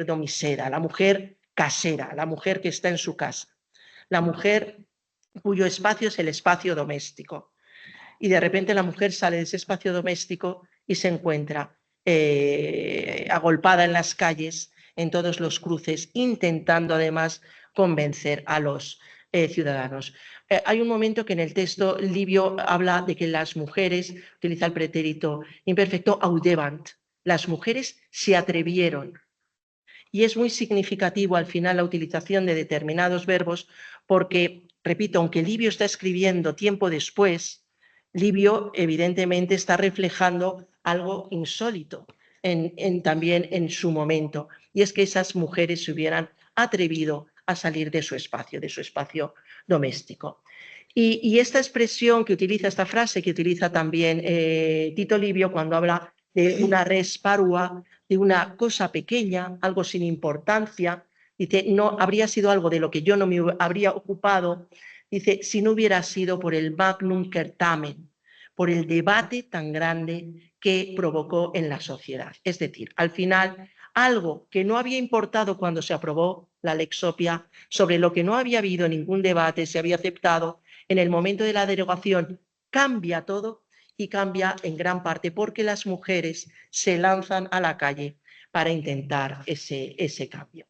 domisera, la mujer casera, la mujer que está en su casa, la mujer cuyo espacio es el espacio doméstico. Y de repente la mujer sale de ese espacio doméstico y se encuentra agolpada en las calles, en todos los cruces, intentando además convencer a los ciudadanos. Hay un momento que en el texto Livio habla de que las mujeres, utiliza el pretérito imperfecto audevant, las mujeres se atrevieron. Y es muy significativo al final la utilización de determinados verbos porque, repito, aunque Livio está escribiendo tiempo después, Livio evidentemente está reflejando algo insólito también en su momento, y es que esas mujeres se hubieran atrevido a salir de su espacio doméstico. Y esta expresión que utiliza, esta frase que utiliza también Tito Livio cuando habla de una res parua, de una cosa pequeña, algo sin importancia, dice, no habría sido algo de lo que yo no me habría ocupado, dice, si no hubiera sido por el magnum certamen, por el debate tan grande que provocó en la sociedad. Es decir, al final, algo que no había importado cuando se aprobó la Lex Oppia, sobre lo que no había habido ningún debate, se había aceptado, en el momento de la derogación cambia todo y cambia en gran parte porque las mujeres se lanzan a la calle para intentar ese cambio.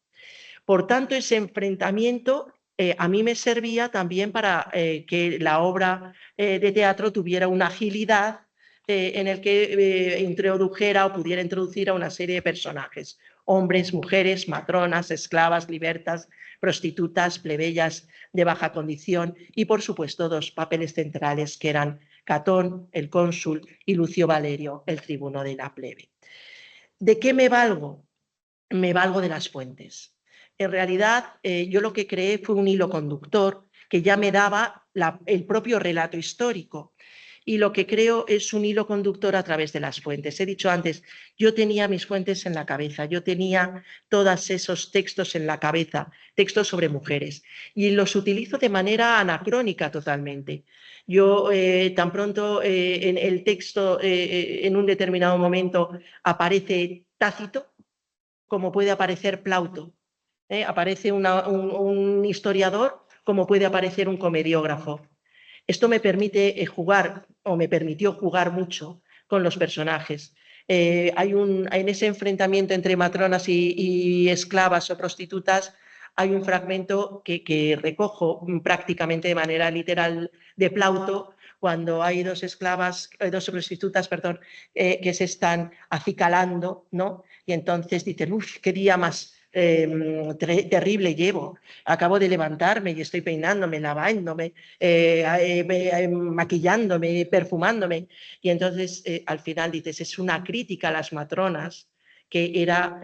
Por tanto, ese enfrentamiento a mí me servía también para que la obra de teatro tuviera una agilidad en el que introdujera o pudiera introducir a una serie de personajes, hombres, mujeres, matronas, esclavas, libertas, prostitutas, plebeyas de baja condición y, por supuesto, dos papeles centrales que eran Catón, el cónsul, y Lucio Valerio, el tribuno de la plebe. ¿De qué me valgo? Me valgo de las fuentes. En realidad, yo lo que creé fue un hilo conductor que ya me daba el propio relato histórico. Y lo que creo es un hilo conductor a través de las fuentes. He dicho antes, yo tenía mis fuentes en la cabeza, yo tenía todos esos textos en la cabeza, textos sobre mujeres, y los utilizo de manera anacrónica totalmente. Yo tan pronto en el texto en un determinado momento aparece Tácito, como puede aparecer Plauto, aparece un historiador, como puede aparecer un comediógrafo. Esto me permite jugar, o me permitió jugar mucho con los personajes. En ese enfrentamiento entre matronas y esclavas o prostitutas, hay un fragmento que recojo prácticamente de manera literal de Plauto, cuando hay dos prostitutas, perdón, que se están acicalando, ¿no? Y entonces dicen, uff, qué día más terrible llevo. Acabo de levantarme y estoy peinándome, lavándome, maquillándome, perfumándome. Y entonces al final dices, es una crítica a las matronas, que era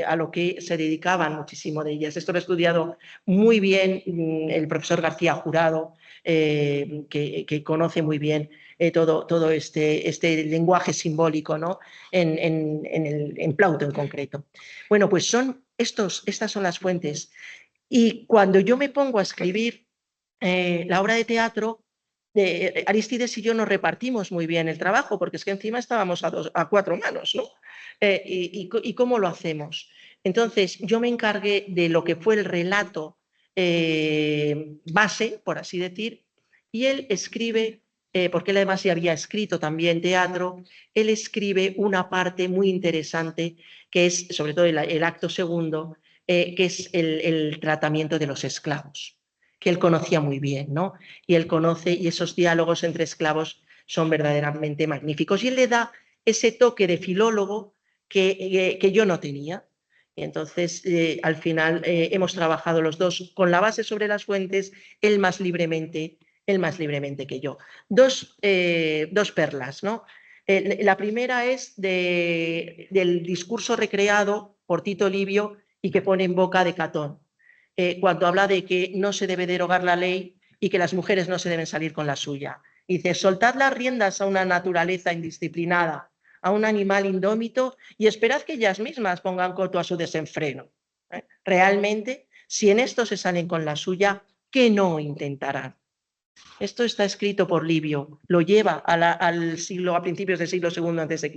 a lo que se dedicaban muchísimo de ellas. Esto lo ha estudiado muy bien el profesor García Jurado, que conoce muy bien todo este lenguaje simbólico, ¿no? en Plauto en concreto. Bueno, pues estas son las fuentes. Y cuando yo me pongo a escribir la obra de teatro, Arístides y yo nos repartimos muy bien el trabajo, porque es que encima estábamos a cuatro manos, ¿no? ¿Y cómo lo hacemos? Entonces, yo me encargué de lo que fue el relato base, por así decir, y él escribe, porque él además ya había escrito también teatro, él escribe una parte muy interesante, que es sobre todo el acto segundo, que es el tratamiento de los esclavos, que él conocía muy bien, ¿no? Y él conoce, y esos diálogos entre esclavos son verdaderamente magníficos. Y él le da ese toque de filólogo que yo no tenía. Y entonces, al final, hemos trabajado los dos con la base sobre las fuentes, él más libremente que yo. Dos perlas, ¿no? La primera es del discurso recreado por Tito Livio y que pone en boca de Catón, cuando habla de que no se debe derogar la ley y que las mujeres no se deben salir con la suya. Dice, soltad las riendas a una naturaleza indisciplinada, a un animal indómito y esperad que ellas mismas pongan coto a su desenfreno. Realmente, si en esto se salen con la suya, ¿qué no intentarán? Esto está escrito por Livio, lo lleva a principios del siglo II a.C.,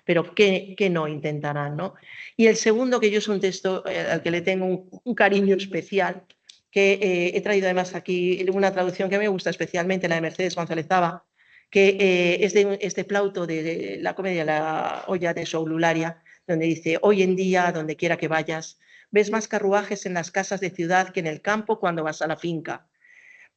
pero ¿qué no intentarán, ¿no? Y el segundo, que yo es un texto al que le tengo un cariño especial, que he traído además aquí una traducción que me gusta especialmente, la de Mercedes González Zaba, que es de este Plauto de la comedia La olla de Soulularia, donde dice: hoy en día, donde quiera que vayas, ves más carruajes en las casas de ciudad que en el campo cuando vas a la finca.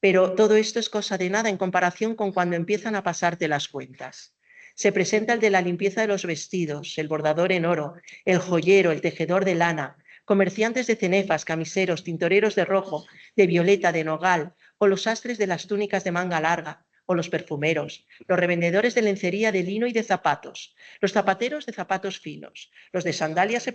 Pero todo esto es cosa de nada en comparación con cuando empiezan a pasarte las cuentas. Se presenta el de la limpieza de los vestidos, el bordador en oro, el joyero, el tejedor de lana, comerciantes de cenefas, camiseros, tintoreros de rojo, de violeta, de nogal, o los sastres de las túnicas de manga larga, o los perfumeros, los revendedores de lencería de lino y de zapatos, los zapateros de zapatos finos, los de sandalias se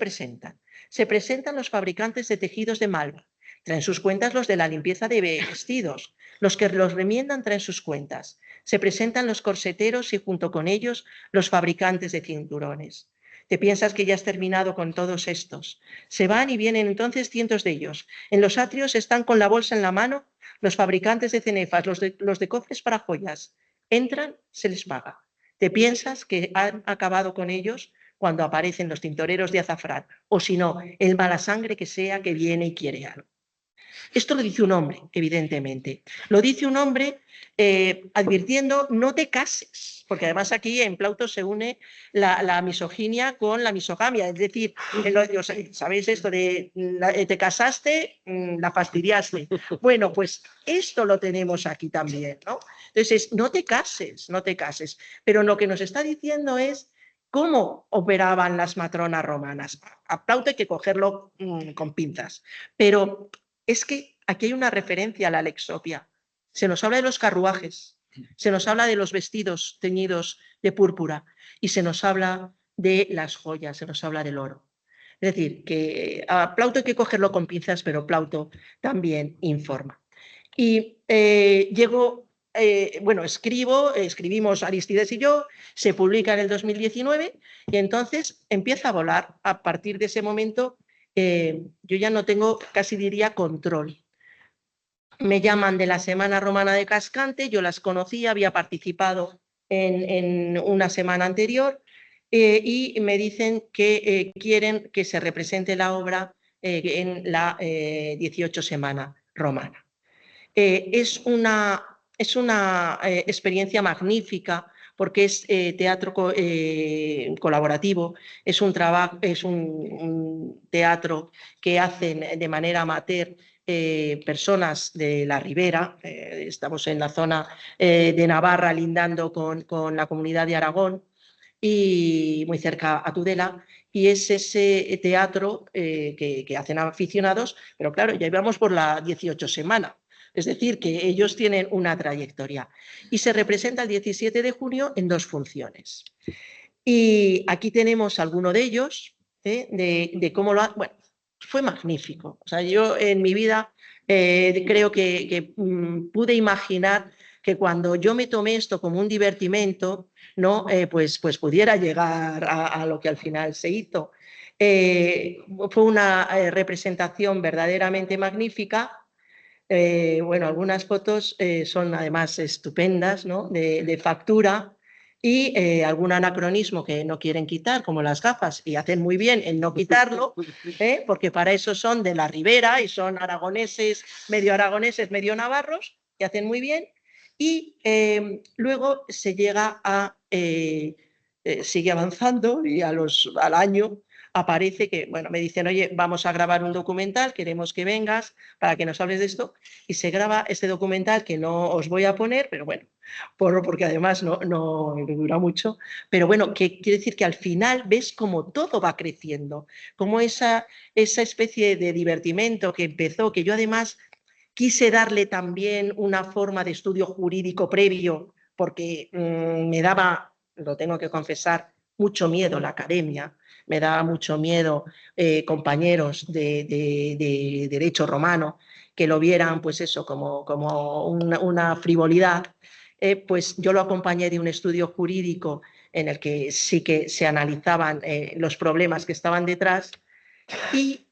presentan los fabricantes de tejidos de malva, traen sus cuentas los de la limpieza de vestidos, los que los remiendan traen sus cuentas, se presentan los corseteros y junto con ellos los fabricantes de cinturones. Te piensas que ya has terminado con todos estos. Se van y vienen entonces cientos de ellos. En los atrios están con la bolsa en la mano los fabricantes de cenefas, los de cofres para joyas. Entran, se les paga. Te piensas que han acabado con ellos cuando aparecen los tintoreros de azafrán, o si no, el mala sangre que sea que viene y quiere algo. Esto lo dice un hombre, evidentemente. Lo dice un hombre advirtiendo: no te cases, porque además aquí en Plauto se une la misoginia con la misogamia. Es decir, ¿sabéis esto de te casaste, la fastidiaste? Bueno, pues esto lo tenemos aquí también, ¿no? Entonces, no te cases, no te cases. Pero lo que nos está diciendo es cómo operaban las matronas romanas. A Plauto hay que cogerlo con pinzas, pero es que aquí hay una referencia a la Lexopia. Se nos habla de los carruajes, se nos habla de los vestidos teñidos de púrpura y se nos habla de las joyas, se nos habla del oro. Es decir, que a Plauto hay que cogerlo con pinzas, pero Plauto también informa. Y escribimos Arístides y yo, se publica en el 2019 y entonces empieza a volar. A partir de ese momento yo ya no tengo, casi diría, control. Me llaman de la Semana Romana de Cascante, yo las conocía, había participado en una semana anterior y me dicen que quieren que se represente la obra en la 18 Semana Romana. Es una experiencia magnífica porque es teatro colaborativo, es un teatro que hacen de manera amateur personas de la Ribera. Estamos en la zona de Navarra, lindando con la comunidad de Aragón y muy cerca a Tudela, y es ese teatro que hacen aficionados, pero claro, ya íbamos por la 18 semana. Es decir, que ellos tienen una trayectoria. Y se representa el 17 de junio en 2 funciones. Y aquí tenemos alguno de ellos, de cómo lo ha... Bueno, fue magnífico. O sea, yo en mi vida creo que pude imaginar que cuando yo me tomé esto como un divertimento, ¿no? Pues pudiera llegar a lo que al final se hizo. Fue una representación verdaderamente magnífica. Bueno, algunas fotos son además estupendas, ¿no? de factura y algún anacronismo que no quieren quitar, como las gafas, y hacen muy bien en no quitarlo, porque para eso son de la Ribera y son aragoneses, medio navarros, y hacen muy bien. Y luego se llega sigue avanzando y al año aparece que, bueno, me dicen: oye, vamos a grabar un documental, queremos que vengas para que nos hables de esto, y se graba este documental que no os voy a poner, pero bueno, porque además no dura mucho, pero bueno, que quiere decir que al final ves cómo todo va creciendo, como esa especie de divertimento que empezó, que yo además quise darle también una forma de estudio jurídico previo, porque me daba, lo tengo que confesar, mucho miedo la academia, me daba mucho miedo compañeros de derecho romano que lo vieran pues eso como una frivolidad. Pues yo lo acompañé de un estudio jurídico en el que sí que se analizaban los problemas que estaban detrás y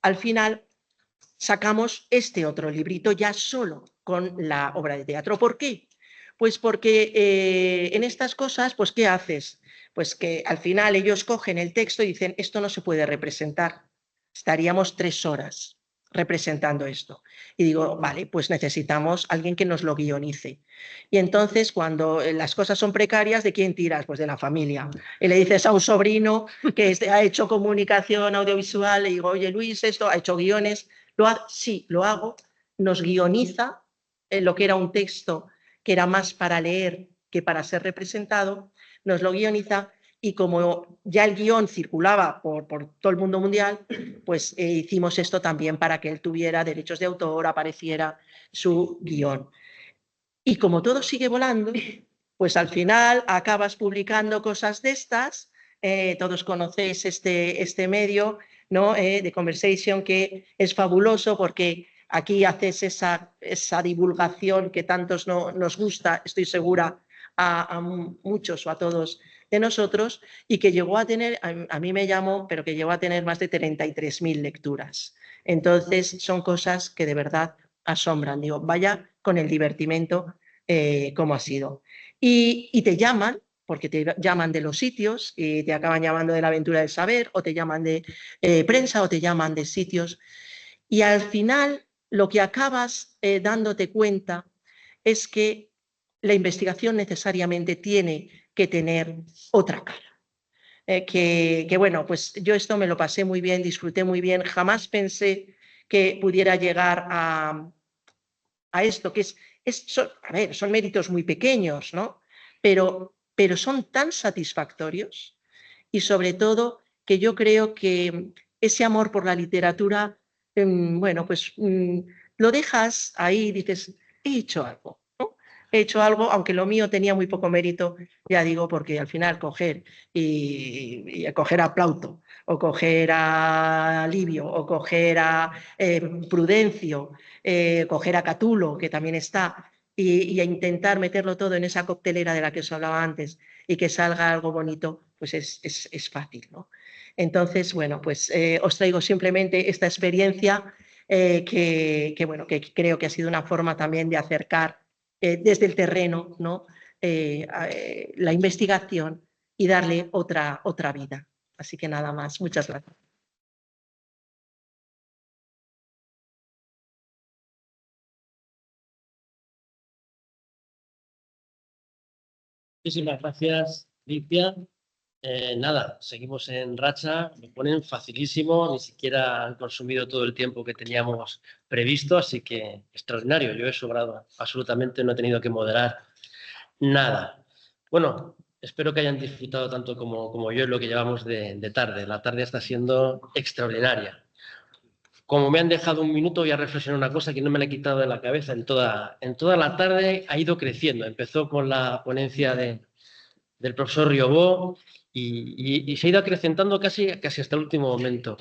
al final sacamos este otro librito ya solo con la obra de teatro. ¿Por qué? Pues porque en estas cosas, pues ¿qué haces? Pues que al final ellos cogen el texto y dicen, esto no se puede representar. Estaríamos 3 horas representando esto. Y digo, vale, pues necesitamos alguien que nos lo guionice. Y entonces, cuando las cosas son precarias, ¿de quién tiras? Pues de la familia. Y le dices a un sobrino que ha hecho comunicación audiovisual, le digo, oye, Luis, esto ha hecho guiones. Sí, lo hago. Nos guioniza lo que era un texto que era más para leer que para ser representado, nos lo guioniza y como ya el guión circulaba por todo el mundo mundial, pues hicimos esto también para que él tuviera derechos de autor, apareciera su guión. Y como todo sigue volando, pues al final acabas publicando cosas de estas, todos conocéis este medio, ¿no? The Conversation, que es fabuloso porque aquí haces esa divulgación que tantos nos gusta, estoy segura, a muchos o a todos de nosotros, y que llegó a tener, a mí me llamó, pero que llegó a tener más de 33.000 lecturas. Entonces, son cosas que de verdad asombran. Digo, vaya con el divertimento como ha sido. Y te llaman, porque te llaman de los sitios, y te acaban llamando de la aventura del saber, o te llaman de prensa, o te llaman de sitios. Y al final, lo que acabas dándote cuenta es que la investigación necesariamente tiene que tener otra cara. Bueno, pues yo esto me lo pasé muy bien, disfruté muy bien, jamás pensé que pudiera llegar a esto, que a ver, son méritos muy pequeños, ¿no? Pero son tan satisfactorios y sobre todo que yo creo que ese amor por la literatura, bueno, pues lo dejas ahí y dices, he hecho algo, ¿no? He hecho algo, aunque lo mío tenía muy poco mérito, ya digo, porque al final coger y coger a Plauto, o coger a Livio, o coger a Prudencio, coger a Catulo, que también está, y a intentar meterlo todo en esa coctelera de la que os hablaba antes y que salga algo bonito, pues es fácil, ¿no? Entonces, bueno, pues os traigo simplemente esta experiencia bueno, que creo que ha sido una forma también de acercar desde el terreno, ¿no? La investigación y darle otra vida. Así que nada más. Muchas gracias. Muchísimas gracias, Licia. Nada, seguimos en racha, me ponen facilísimo, ni siquiera han consumido todo el tiempo que teníamos previsto, así que extraordinario, yo he sobrado absolutamente, no he tenido que moderar nada. Bueno, espero que hayan disfrutado tanto como yo lo que llevamos de tarde. La tarde está siendo extraordinaria. Como me han dejado un minuto, voy a reflexionar una cosa que no me la he quitado de la cabeza en toda la tarde, ha ido creciendo. Empezó con la ponencia del profesor Riobó y se ha ido acrecentando casi hasta el último momento.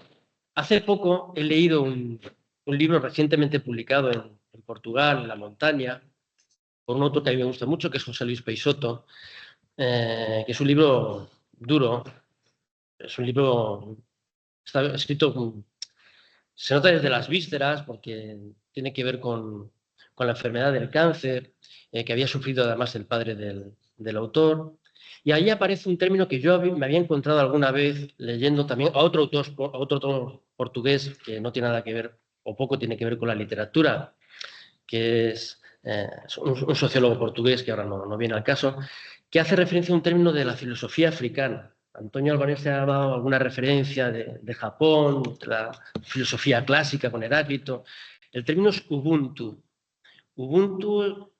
Hace poco he leído un libro recientemente publicado en Portugal, en La Montaña, por un autor que a mí me gusta mucho, que es José Luis Peixoto, que es un libro duro, es un libro, está escrito, se nota desde las vísceras, porque tiene que ver con la enfermedad del cáncer, que había sufrido además el padre del autor. Y ahí aparece un término que yo me había encontrado alguna vez leyendo también a otro autor portugués que no tiene nada que ver, o poco tiene que ver con la literatura, que es un sociólogo portugués, que ahora no viene al caso, que hace referencia a un término de la filosofía africana. Antonio Albanese ha dado alguna referencia de Japón, de la filosofía clásica con Heráclito. El término es Ubuntu. Ubuntu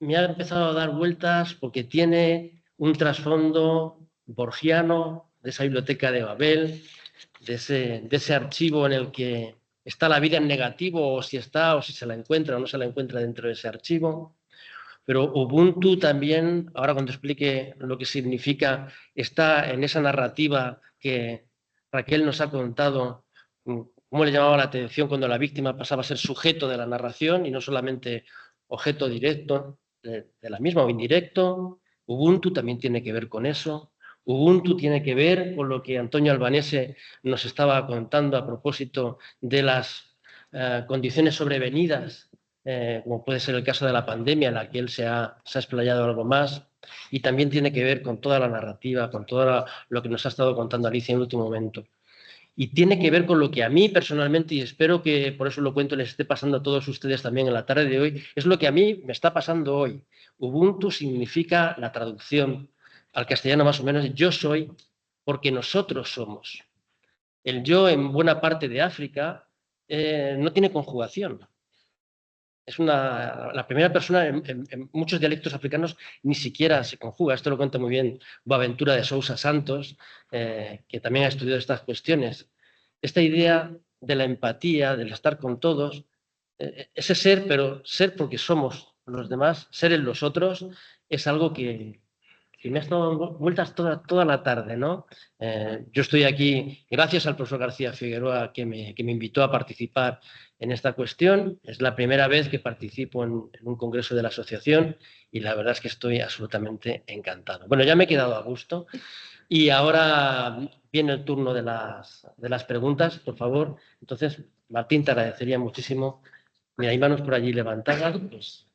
me ha empezado a dar vueltas porque tiene un trasfondo borgiano, de esa biblioteca de Babel, de ese archivo en el que está la vida en negativo, o si está, o si se la encuentra o no se la encuentra dentro de ese archivo. Pero Ubuntu también, ahora cuando explique lo que significa, está en esa narrativa que Raquel nos ha contado, cómo le llamaba la atención cuando la víctima pasaba a ser sujeto de la narración y no solamente objeto directo de la misma o indirecto. Ubuntu también tiene que ver con eso. Ubuntu tiene que ver con lo que Antonio Albanese nos estaba contando a propósito de las condiciones sobrevenidas, como puede ser el caso de la pandemia, en la que él se ha explayado algo más, y también tiene que ver con toda la narrativa, con todo lo que nos ha estado contando Alicia en el último momento. Y tiene que ver con lo que a mí personalmente, y espero que por eso lo cuento, les esté pasando a todos ustedes también en la tarde de hoy, es lo que a mí me está pasando hoy. Ubuntu significa, la traducción al castellano más o menos, yo soy porque nosotros somos. El yo en buena parte de África no tiene conjugación. Es la primera persona en muchos dialectos africanos ni siquiera se conjuga. Esto lo cuenta muy bien Boaventura de Sousa Santos, que también ha estudiado estas cuestiones. Esta idea de la empatía, del estar con todos, ese ser, pero ser porque somos los demás, ser en los otros, es algo que me ha estado dando vueltas toda la tarde, ¿no? Yo estoy aquí gracias al profesor García Figueroa que me invitó a participar en esta cuestión. Es la primera vez que participo en un congreso de la asociación y la verdad es que estoy absolutamente encantado. Bueno, ya me he quedado a gusto y ahora viene el turno de las preguntas, por favor. Entonces, Martín, te agradecería muchísimo. Mira, hay manos por allí levantadas. Pues...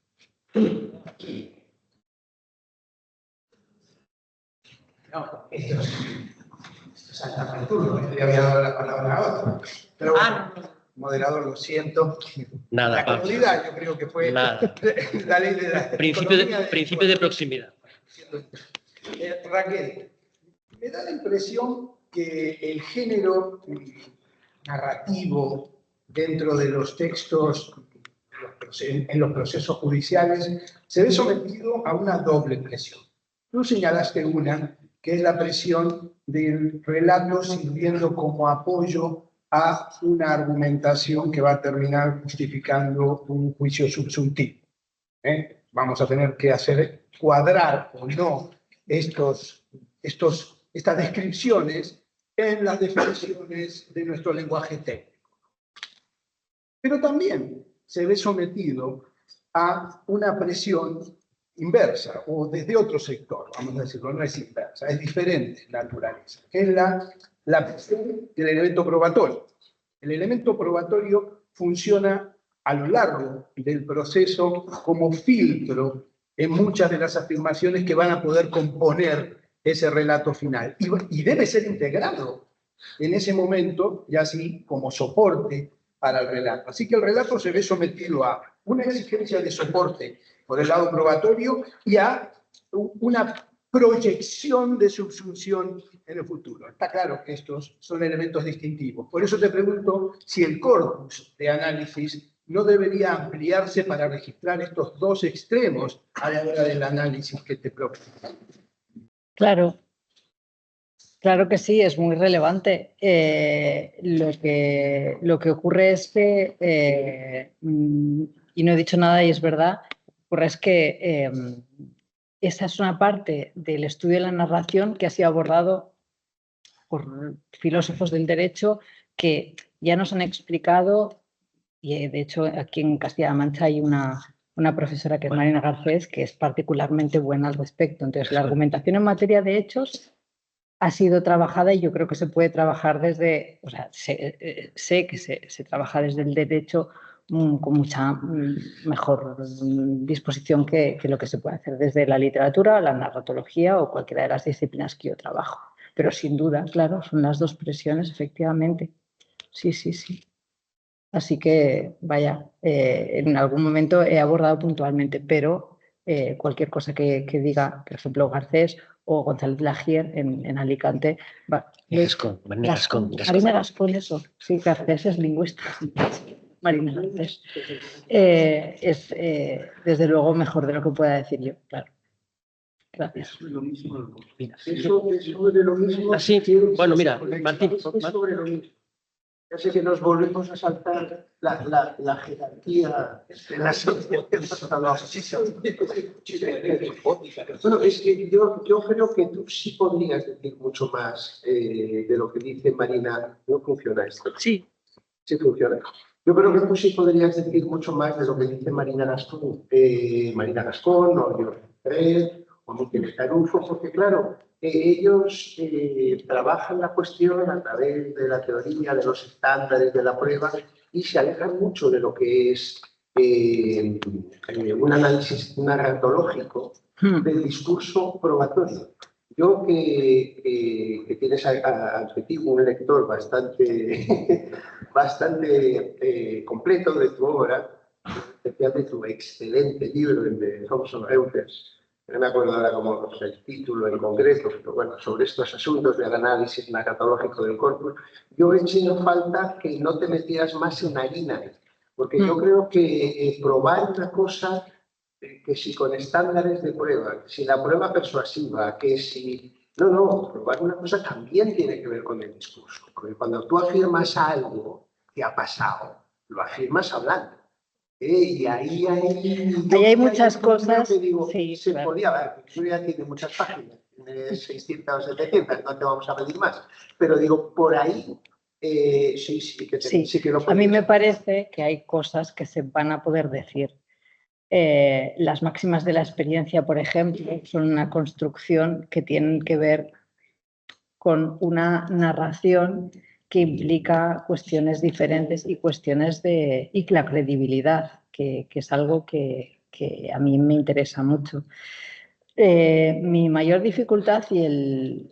No, esto es saltarme el turno, yo le había dado la palabra a otro. Pero bueno, moderador, lo siento. Nada, la comodidad yo creo que fue nada. La ley de la principio de proximidad. Raquel, me da la impresión que el género narrativo dentro de los textos en los procesos judiciales se ve sometido a una doble presión. Tú señalaste una, que es la presión del relato sirviendo como apoyo a una argumentación que va a terminar justificando un juicio subsuntivo. Vamos a tener que hacer cuadrar o no estas descripciones en las definiciones de nuestro lenguaje técnico. Pero también se ve sometido a una presión inversa, o desde otro sector, vamos a decirlo, no es inversa, es diferente naturaleza, que es la presión del elemento probatorio. El elemento probatorio funciona a lo largo del proceso como filtro en muchas de las afirmaciones que van a poder componer ese relato final. Y debe ser integrado en ese momento, y así como soporte para el relato. Así que el relato se ve sometido a una exigencia de soporte por el lado probatorio y a una proyección de subsunción en el futuro. Está claro que estos son elementos distintivos. Por eso te pregunto si el corpus de análisis no debería ampliarse para registrar estos dos extremos a la hora del análisis que te propongo. Claro. Claro que sí, es muy relevante. Lo que ocurre es que, y no he dicho nada y es verdad, ocurre es que esa es una parte del estudio de la narración que ha sido abordado por filósofos del derecho que ya nos han explicado, y de hecho aquí en Castilla-La Mancha hay una profesora que es Marina Garcés, que es particularmente buena al respecto. Entonces, la argumentación en materia de hechos ha sido trabajada y yo creo que se puede trabajar desde, o sea, sé que se trabaja desde el derecho con mucha mejor disposición que lo que se puede hacer desde la literatura, la narratología o cualquiera de las disciplinas que yo trabajo. Pero sin duda, claro, son las dos presiones, efectivamente. Sí, sí, sí. Así que, vaya, en algún momento he abordado puntualmente, pero cualquier cosa que diga, por ejemplo, Garcés o González Lagier en Alicante. Marina Gascón, eso. Sí, Garcés es lingüista. Marina Garcés. Es, desde luego, mejor de lo que pueda decir yo, claro. Gracias. Eso es lo mismo. Eso es sobre lo mismo. Así, bueno, mira, Martín. Es sobre lo mismo. Ya sé que nos volvemos a saltar la jerarquía de la sociedad. Bueno, es que yo creo que tú sí podrías decir mucho más de lo que dice Marina. ¿No funciona esto? Sí. Sí funciona. Yo creo que tú sí podrías decir mucho más de lo que dice Marina Gascón. Marina Gascón, o yo, o Miguel Caruso, porque claro, ellos trabajan la cuestión a través de la teoría, de los estándares, de la prueba, y se alejan mucho de lo que es un análisis narratológico del discurso probatorio. Yo que tienes ante ti un lector bastante, bastante completo de tu obra, especialmente tu excelente libro, el de Thomson Reuters, no me acuerdo ahora cómo es el título en concreto, pero bueno, sobre estos asuntos del análisis narratológico del corpus, yo eché en falta que no te metieras más en harina, porque yo creo que probar una cosa, que si con estándares de prueba, si la prueba persuasiva, que si... No, probar una cosa también tiene que ver con el discurso, porque cuando tú afirmas algo que ha pasado, lo afirmas hablando. Y ahí hay muchas cosas. Que digo, sí, se claro. podía ver, porque ya tiene muchas páginas, tiene 600 o 700, no te vamos a pedir más. Pero digo, por ahí sí que lo A mí me podías. parece que hay cosas que se van a poder decir. Las máximas de la experiencia, por ejemplo, son una construcción que tienen que ver con una narración que implica cuestiones diferentes y y la credibilidad, que es algo que a mí me interesa mucho. Mi mayor dificultad y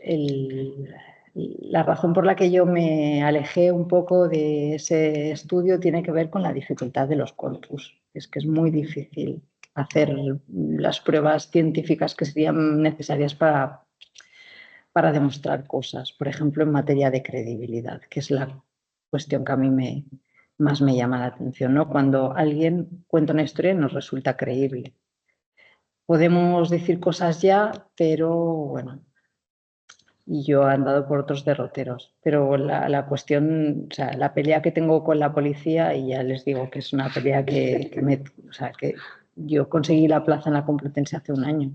la razón por la que yo me alejé un poco de ese estudio tiene que ver con la dificultad de los corpus. Es que es muy difícil hacer las pruebas científicas que serían necesarias para demostrar cosas, por ejemplo, en materia de credibilidad, que es la cuestión que a mí más me llama la atención, ¿no? Cuando alguien cuenta una historia y nos resulta creíble. Podemos decir cosas ya, pero bueno, y yo he andado por otros derroteros. Pero la cuestión, o sea, la pelea que tengo con la policía, y ya les digo que es una pelea que yo conseguí la plaza en la Complutense hace un año.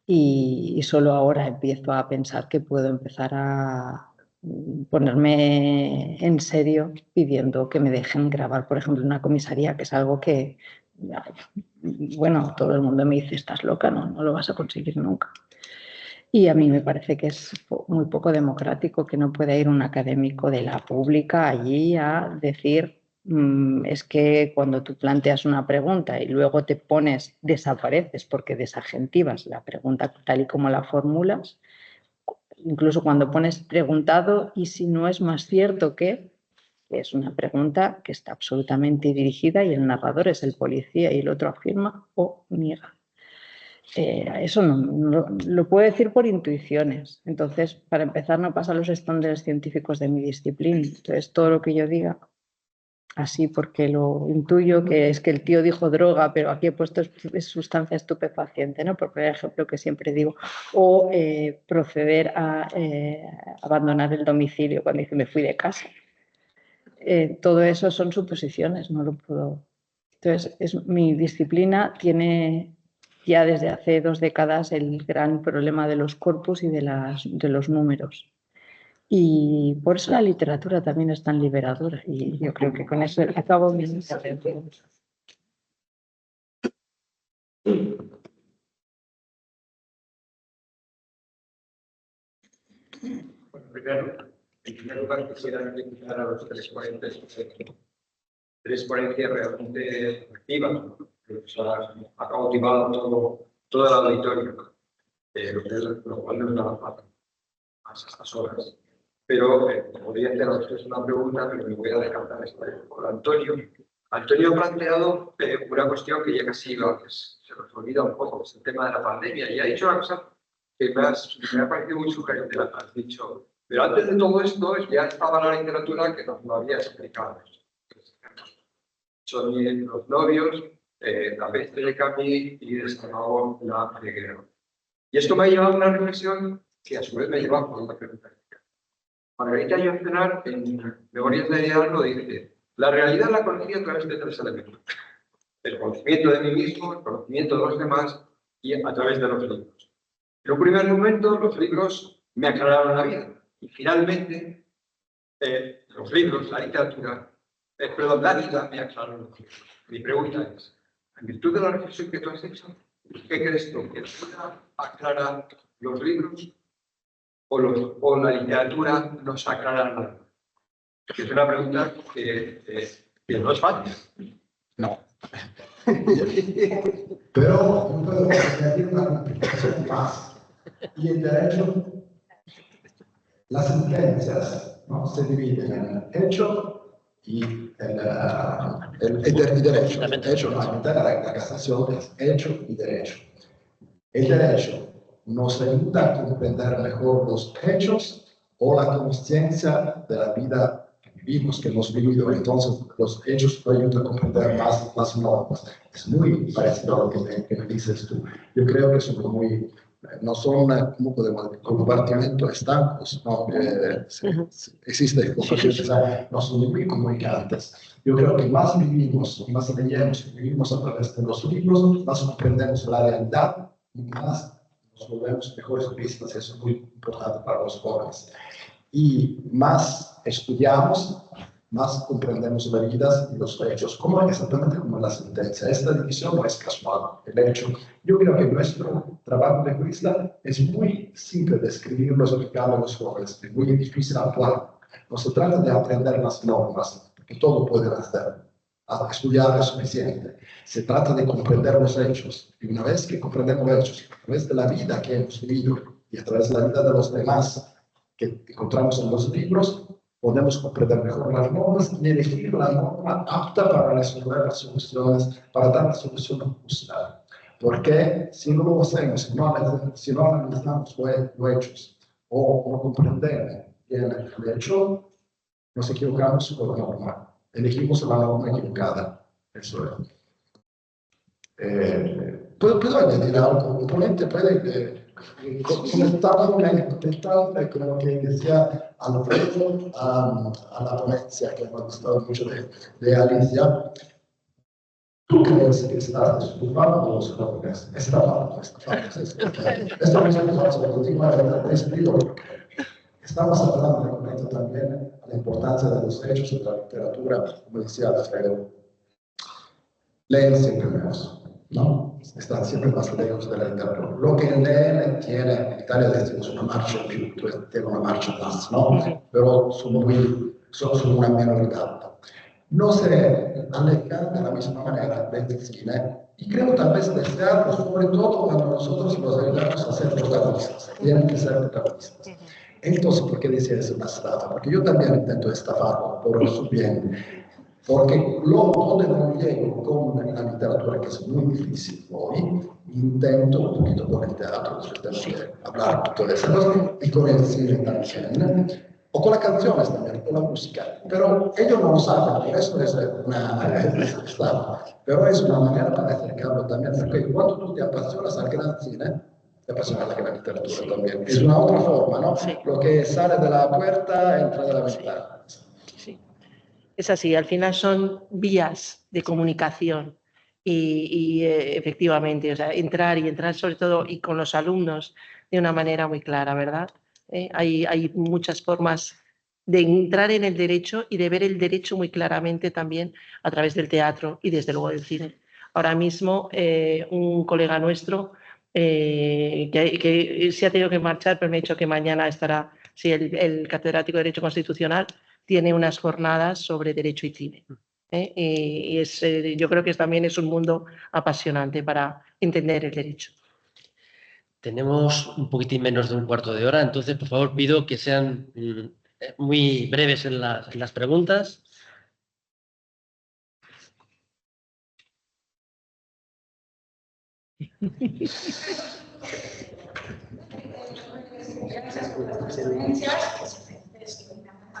Y solo ahora empiezo a pensar que puedo empezar a ponerme en serio pidiendo que me dejen grabar, por ejemplo, en una comisaría, que es algo que, bueno, todo el mundo me dice, estás loca, no lo vas a conseguir nunca. Y a mí me parece que es muy poco democrático que no pueda ir un académico de la pública allí a decir, es que cuando tú planteas una pregunta y luego te desapareces porque desagentivas la pregunta tal y como la formulas, incluso cuando pones preguntado, y si no es más cierto que es una pregunta que está absolutamente dirigida y el narrador es el policía y el otro afirma o niega. Eso no lo puedo decir por intuiciones. Entonces, para empezar, no pasa los estándares científicos de mi disciplina. Entonces, todo lo que yo diga, así porque lo intuyo, que es que el tío dijo droga, pero aquí he puesto es sustancia estupefaciente, ¿no? Por ejemplo, que siempre digo, o proceder a abandonar el domicilio cuando dice me fui de casa. Todo eso son suposiciones, no lo puedo. Entonces, mi disciplina tiene ya desde hace 2 décadas el gran problema de los corpus y de los números. Y por eso la literatura también es tan liberadora. Y yo creo que con eso acabo mi intervención. Bueno, en primer lugar quisiera felicitar a los 3 ponentes, 3 ponencias realmente activas, que ha cautivado todo el auditorio, lo cual no es nada fácil a estas horas. Pero podría hacer a ustedes una pregunta, pero me voy a decantar por Antonio. Antonio ha planteado una cuestión que ya casi se nos olvida un poco, es el tema de la pandemia, y ha dicho una cosa que me ha parecido muy sugerente. Has dicho, pero antes de todo esto ya estaba la literatura que nos lo había explicado. Son los novios, la peste de Camille y desde luego la ceguera. Y esto me ha llevado a una reflexión que a su vez me lleva a una pregunta. Margarita Yourcenar, en Memorias de Hidalgo, dice: la realidad la conocí a través de 3 elementos. El conocimiento de mí mismo, el conocimiento de los demás y a través de los libros. En un primer momento, los libros me aclararon la vida. Y finalmente, los libros, la literatura, la vida me aclaró los libros. Mi pregunta es, en virtud de la reflexión que tú has hecho, ¿qué crees tú? ¿Que la vida aclara los libros o la literatura nos aclaran algo? Es una pregunta que no es fácil. No. Pero no puedo añadir una complicación más. Y el derecho, las sentencias, ¿no?, se dividen en hecho y el derecho. El hecho, la casación es hecho y derecho. El derecho nos ayuda a comprender mejor los hechos o la conciencia de la vida que vivimos, que hemos vivido. Entonces, los hechos nos ayudan a comprender más las normas. Es muy parecido a lo que me dices tú. Yo creo que son muy, no son, como podemos decir, compartimentos estancos, ¿no? Existe, no son muy comunicantes. Yo creo que más vivimos, más leemos, vivimos a través de los libros, más comprendemos la realidad y más nos volvemos mejores juristas. Eso es muy importante para los jóvenes. Y más estudiamos, más comprendemos las vidas y los hechos, exactamente como la sentencia. Esta división no es casual. El hecho, yo creo que nuestro trabajo de jurista es muy simple de escribirlo, explicarlo a los jóvenes, es muy difícil actuar. No se trata de aprender las normas, porque todo pueden hacer. Estudiar es suficiente. Se trata de comprender los hechos. Y una vez que comprendemos los hechos, a través de la vida que hemos vivido y a través de la vida de los demás que encontramos en los libros, podemos comprender mejor las normas y elegir la norma apta para resolver las soluciones, para dar la solución justa. Porque si no lo hacemos, si no analizamos los hechos o no comprendemos bien el hecho, nos equivocamos con la norma. Elegimos la norma equivocada. Eso es. ¿Puedo añadir algo? Un ponente puede comentar con lo que decía Alfredo a la ponencia, que me ha gustado mucho de Alicia. ¿Tú crees que estás estufado o los jóvenes? Estamos hablando de momento también a la importancia de los hechos de la literatura, como decía Alfredo. Leen siempre menos, ¿no? Están siempre más lejos de la literatura. Lo que leen tiene, en Italia decimos una marcha en più, tiene una marcha más, ¿no? Pero son una minoridad. No se alejan de la misma manera del cine y creo tal vez del teatro, sobre todo cuando nosotros los ayudamos a ser protagonistas. Tienen que ser protagonistas. Entonces, ¿por qué decía eso una estafa? Porque yo también intento estafarlo por su bien. Porque donde no llego con la literatura, que es muy difícil hoy, intento un poquito con el teatro, tengo que hablar un poquito de eso, y con el cine también, o con las canciones también, con la música. Pero ellos no lo saben, por eso es pero es una manera para acercarlo también, porque cuando tú te apasionas al gran cine, te apasiona la gran literatura también. Es una otra forma, ¿no? Sí. Lo que sale de la puerta entra de la ventana. Sí. Es así, al final son vías de comunicación y efectivamente, o sea, entrar sobre todo y con los alumnos de una manera muy clara, ¿verdad? Hay muchas formas de entrar en el derecho y de ver el derecho muy claramente también a través del teatro y desde luego del cine. Ahora mismo un colega nuestro que se ha tenido que marchar, pero me ha dicho que mañana estará, sí, el catedrático de Derecho Constitucional tiene unas jornadas sobre derecho y cine. Y yo creo que también es un mundo apasionante para entender el derecho. Tenemos un poquitín menos de un cuarto de hora, entonces por favor pido que sean muy breves en las preguntas. Gracias por las conferencias.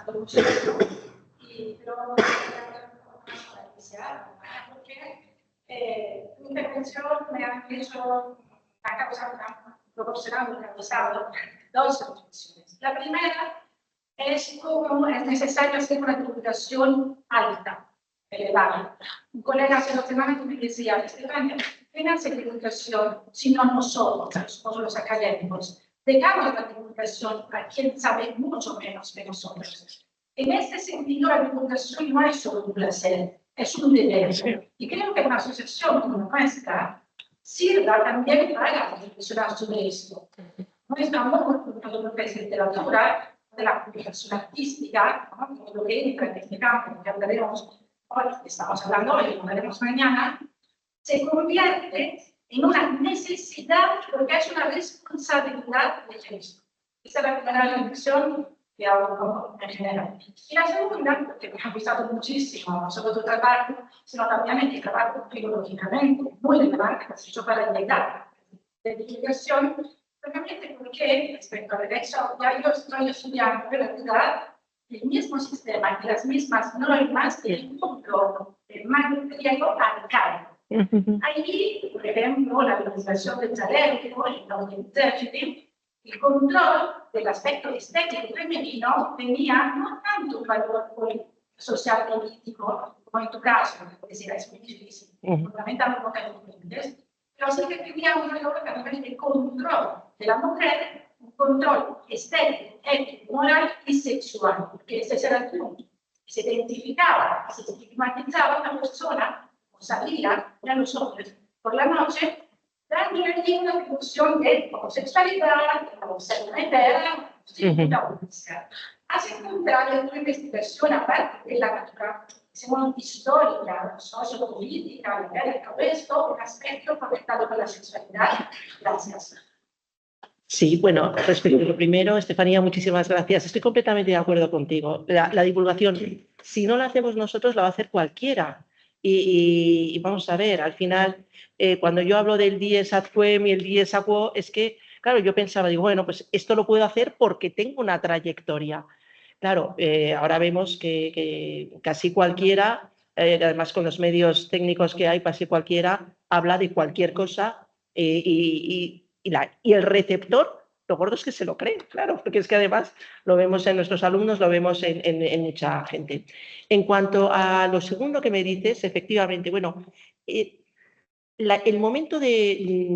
Pero para iniciar, porque tu intervención me ha causado dos reflexiones. La primera es cómo es necesario hacer una divulgación alta, elevada. Un colega hace 2 semanas me decía, Estefania, ¿quién hace divulgación si no nosotros, los académicos? Dejamos la divulgación a quien sabe mucho menos que nosotros. En este sentido, la divulgación no es solo un placer, es un deber. Y creo que una asociación como nuestra sirva también para reflexionar sobre esto. no estamos con todo lo que es literatura, de la publicación artística, ¿no? Todo lo que entra en este campo, que hablaremos hoy, estamos hablando hoy, hablaremos mañana, se convierte en una necesidad porque es una responsabilidad de Cristo. Esa es la primera reflexión que hago en general. Y la segunda, porque me ha gustado muchísimo, no solo tu trabajo, sino también el trabajo filológicamente, muy relevante, que has hecho para llegar de divulgación, realmente porque, respecto a la derecho, ya yo estoy estudiando en realidad el mismo sistema y las mismas normas del mundo del magno griego arcaico. Ahí, por ejemplo, la organización del dialéctico, el interprete, el control del aspecto estético femenino tenía no tanto un valor social político, como en tu caso, que es muy difícil, fundamentalmente porque hay mujeres, pero sí que tenía un valor a nivel de control de la mujer, un control estético, ético, moral y sexual, porque ese era el punto. Se identificaba, se estigmatizaba a una persona o salía a los hombres por la noche, dándole una discusión de homosexualidad, de homosexualidad, hace contrario una investigación aparte de la natura, según histórica, sociopolítica, legal, todo esto, un aspecto conectado con la sexualidad. Gracias. Sí, bueno, respecto a lo primero, Estefanía, muchísimas gracias. Estoy completamente de acuerdo contigo. La divulgación, si no la hacemos nosotros, la va a hacer cualquiera. Y vamos a ver, al final, cuando yo hablo del dies ad quem y el dies a quo, es que, claro, yo pensaba, digo, bueno, pues esto lo puedo hacer porque tengo una trayectoria. Claro, ahora vemos que casi cualquiera, además con los medios técnicos que hay, casi cualquiera habla de cualquier cosa y el receptor, lo gordo es que se lo cree, claro, porque es que además lo vemos en nuestros alumnos, lo vemos en mucha gente. En cuanto a lo segundo que me dices, efectivamente, bueno, el momento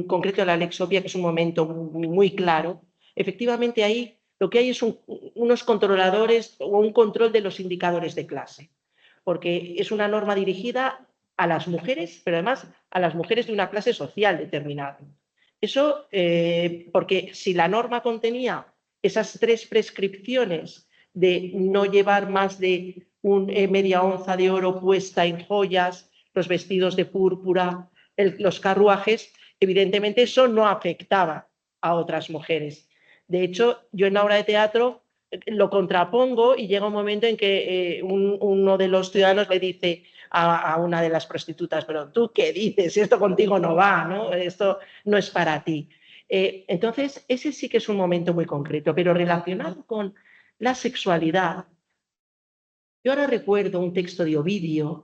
concreto de la Lexopia, que es un momento muy claro, efectivamente ahí lo que hay es unos controladores o un control de los indicadores de clase, porque es una norma dirigida a las mujeres, pero además a las mujeres de una clase social determinada. Eso, porque si la norma contenía esas 3 prescripciones de no llevar más de media onza de oro puesta en joyas, los vestidos de púrpura, los carruajes, evidentemente eso no afectaba a otras mujeres. De hecho, yo en la obra de teatro lo contrapongo y llega un momento en que uno de los ciudadanos le dice a una de las prostitutas, pero ¿tú qué dices? Esto contigo no va, ¿no? Esto no es para ti. Entonces, ese sí que es un momento muy concreto, pero relacionado con la sexualidad. Yo ahora recuerdo un texto de Ovidio,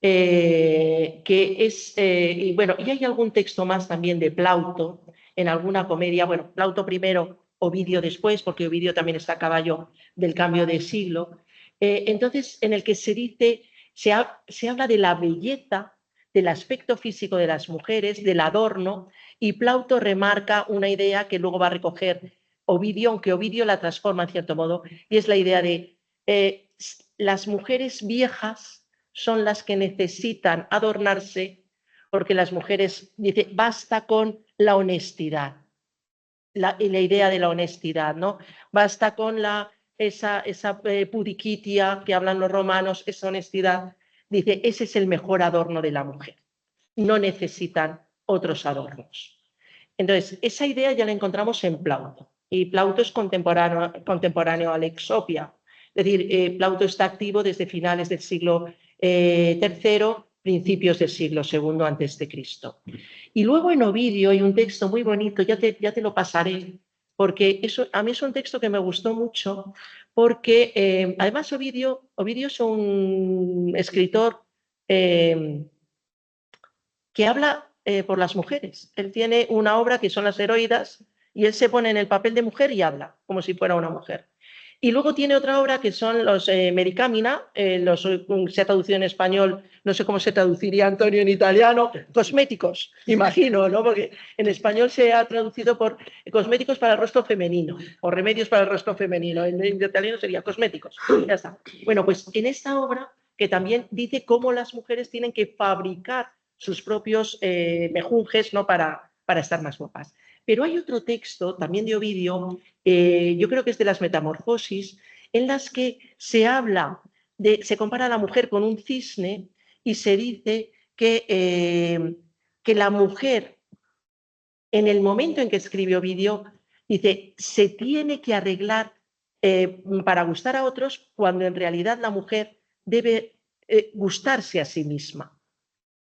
que es, y bueno, y hay algún texto más también de Plauto, en alguna comedia, bueno, Plauto primero, Ovidio después, porque Ovidio también está a caballo del cambio de siglo, entonces en el que se dice, se habla de la belleza, del aspecto físico de las mujeres, del adorno, y Plauto remarca una idea que luego va a recoger Ovidio, aunque Ovidio la transforma en cierto modo, y es la idea de las mujeres viejas son las que necesitan adornarse, porque las mujeres, dice, basta con la honestidad, la idea de la honestidad, ¿no? Basta con esa pudiquitia que hablan los romanos, esa honestidad, dice, ese es el mejor adorno de la mujer, no necesitan otros adornos. Entonces, esa idea ya la encontramos en Plauto, y Plauto es contemporáneo a Lexopia, es decir, Plauto está activo desde finales del siglo III, principios del siglo II antes de Cristo. Y luego en Ovidio hay un texto muy bonito, ya te lo pasaré, porque a mí es un texto que me gustó mucho, porque además Ovidio es un escritor que habla por las mujeres. Él tiene una obra que son las Heroídas y él se pone en el papel de mujer y habla como si fuera una mujer. Y luego tiene otra obra que son los Mericamina, se ha traducido en español, no sé cómo se traduciría, Antonio, en italiano, cosméticos, imagino, ¿no? Porque en español se ha traducido por cosméticos para el rostro femenino, o remedios para el rostro femenino, en italiano sería cosméticos, ya está. Bueno, pues en esta obra, que también dice cómo las mujeres tienen que fabricar sus propios mejunjes, ¿no? para estar más guapas. Pero hay otro texto, también de Ovidio, yo creo que es de las Metamorfosis, en las que se habla, se compara a la mujer con un cisne y se dice que la mujer, en el momento en que escribe Ovidio, dice, se tiene que arreglar para gustar a otros, cuando en realidad la mujer debe gustarse a sí misma,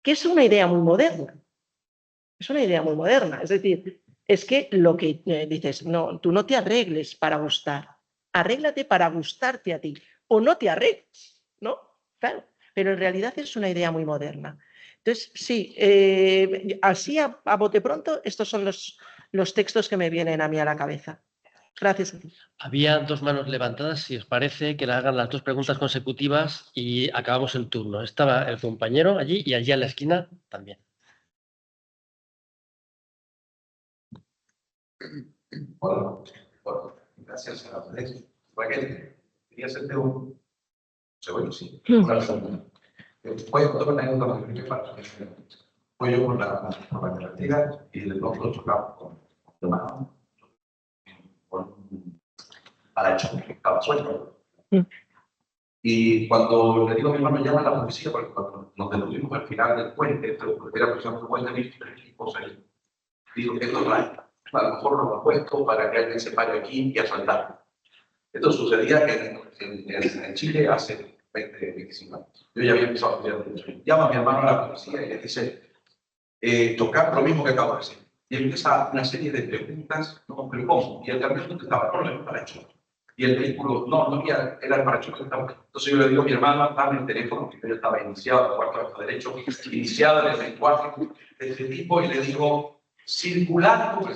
que es una idea muy moderna. Es una idea muy moderna. Es decir, es que lo que dices, no, tú no te arregles para gustar, arréglate para gustarte a ti, o no te arregles, ¿no? Claro, pero en realidad es una idea muy moderna. Entonces, sí, así a bote pronto, estos son los textos que me vienen a mí a la cabeza. Gracias a ti. Había dos manos levantadas, si os parece, que le hagan las dos preguntas consecutivas y acabamos el turno. Estaba el compañero allí y allí a la esquina también. Hola, gracias a Alex. Raquel, quería hacerte un segundo, sí. Una pregunta. Voy a contar una anécdota que para fue yo por la carretera y de pronto chocamos con mi hermano con un parachoques que estaba suelto. Y cuando le digo a mi hermano, llama a la policía, porque cuando nos detuvimos al final del puente, porque era cruzando un puente, vi tres equipos ahí. Digo, esto es raro. A lo mejor lo han puesto para que alguien se pare aquí y asaltar. Esto sucedía en Chile hace 25 años. Yo ya había empezado a estudiar mucho. Llama a mi hermano a la policía y le dice, tocar lo mismo que acabo de decir. Y empieza una serie de preguntas, ¿no? ¿Pero cómo? Y el camión contestaba, no, no es para choque. Y el vehículo, no había, era el parachoques. Entonces yo le digo a mi hermano, dame el teléfono, que yo ya estaba iniciado, cuarto abajo derecho, iniciado en el lenguaje de este tipo, y le digo, circulando de